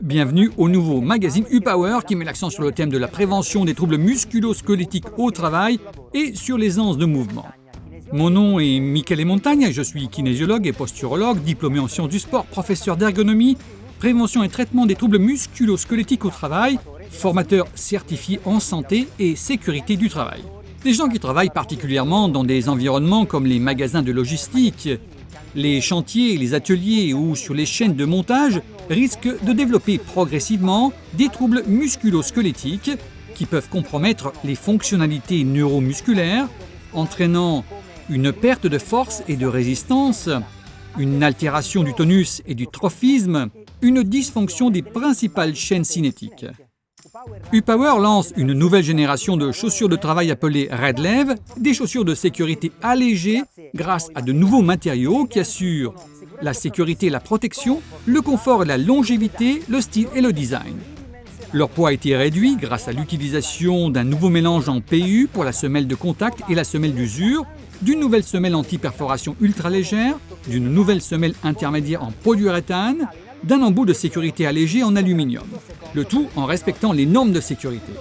Bienvenue au nouveau magazine U-Power qui met l'accent sur le thème de la prévention des troubles musculo-squelettiques au travail et sur l'aisance de mouvement. Mon nom est Michele Montagna, je suis kinésiologue et posturologue, diplômé en sciences du sport, professeur d'ergonomie, prévention et traitement des troubles musculo-squelettiques au travail, formateur certifié en santé et sécurité du travail. Des gens qui travaillent particulièrement dans des environnements comme les magasins de logistique, les chantiers, les ateliers ou sur les chaînes de montage risquent de développer progressivement des troubles musculo-squelettiques qui peuvent compromettre les fonctionnalités neuromusculaires, entraînant une perte de force et de résistance, une altération du tonus et du trophisme, une dysfonction des principales chaînes cinétiques. U-Power lance une nouvelle génération de chaussures de travail appelées RedLev, des chaussures de sécurité allégées grâce à de nouveaux matériaux qui assurent la sécurité et la protection, le confort et la longévité, le style et le design. Leur poids a été réduit grâce à l'utilisation d'un nouveau mélange en PU pour la semelle de contact et la semelle d'usure, d'une nouvelle semelle anti-perforation ultra légère, d'une nouvelle semelle intermédiaire en polyuréthane, d'un embout de sécurité allégé en aluminium. Le tout en respectant les normes de sécurité.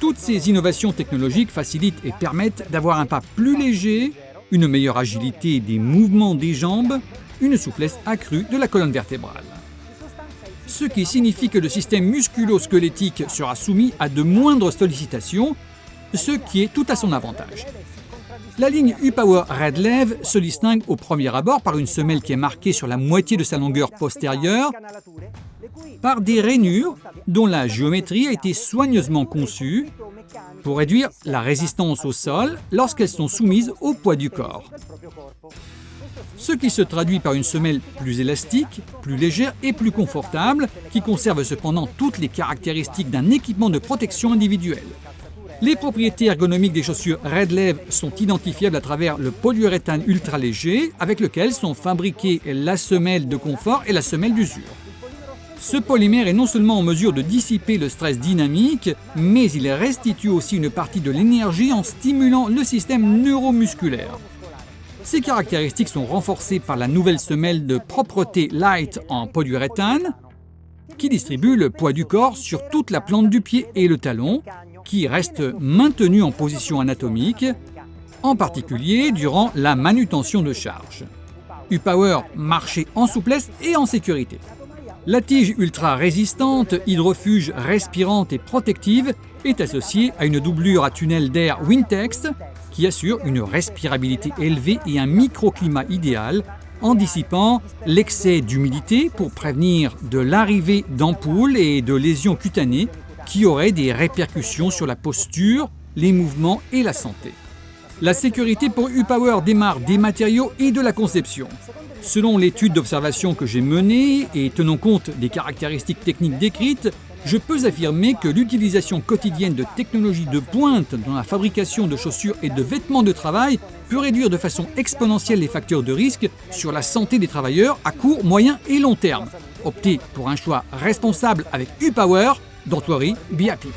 Toutes ces innovations technologiques facilitent et permettent d'avoir un pas plus léger, une meilleure agilité des mouvements des jambes, une souplesse accrue de la colonne vertébrale. Ce qui signifie que le système musculo-squelettique sera soumis à de moindres sollicitations, ce qui est tout à son avantage. La ligne U-Power RedLev se distingue au premier abord par une semelle qui est marquée sur la moitié de sa longueur postérieure par des rainures dont la géométrie a été soigneusement conçue pour réduire la résistance au sol lorsqu'elles sont soumises au poids du corps. Ce qui se traduit par une semelle plus élastique, plus légère et plus confortable, qui conserve cependant toutes les caractéristiques d'un équipement de protection individuel. Les propriétés ergonomiques des chaussures RedLev sont identifiables à travers le polyuréthane ultra léger avec lequel sont fabriquées la semelle de confort et la semelle d'usure. Ce polymère est non seulement en mesure de dissiper le stress dynamique, mais il restitue aussi une partie de l'énergie en stimulant le système neuromusculaire. Ces caractéristiques sont renforcées par la nouvelle semelle de propreté Light en polyuréthane qui distribue le poids du corps sur toute la plante du pied et le talon, qui reste maintenu en position anatomique, en particulier durant la manutention de charge. U-Power marchait en souplesse et en sécurité. La tige ultra résistante, hydrofuge, respirante et protective est associée à une doublure à tunnel d'air Wintex qui assure une respirabilité élevée et un microclimat idéal en dissipant l'excès d'humidité pour prévenir de l'arrivée d'ampoules et de lésions cutanées qui auraient des répercussions sur la posture, les mouvements et la santé. La sécurité pour U-Power démarre des matériaux et de la conception. Selon l'étude d'observation que j'ai menée et tenant compte des caractéristiques techniques décrites, je peux affirmer que l'utilisation quotidienne de technologies de pointe dans la fabrication de chaussures et de vêtements de travail peut réduire de façon exponentielle les facteurs de risque sur la santé des travailleurs à court, moyen et long terme. Optez pour un choix responsable avec U-Power. Don't worry, be happy.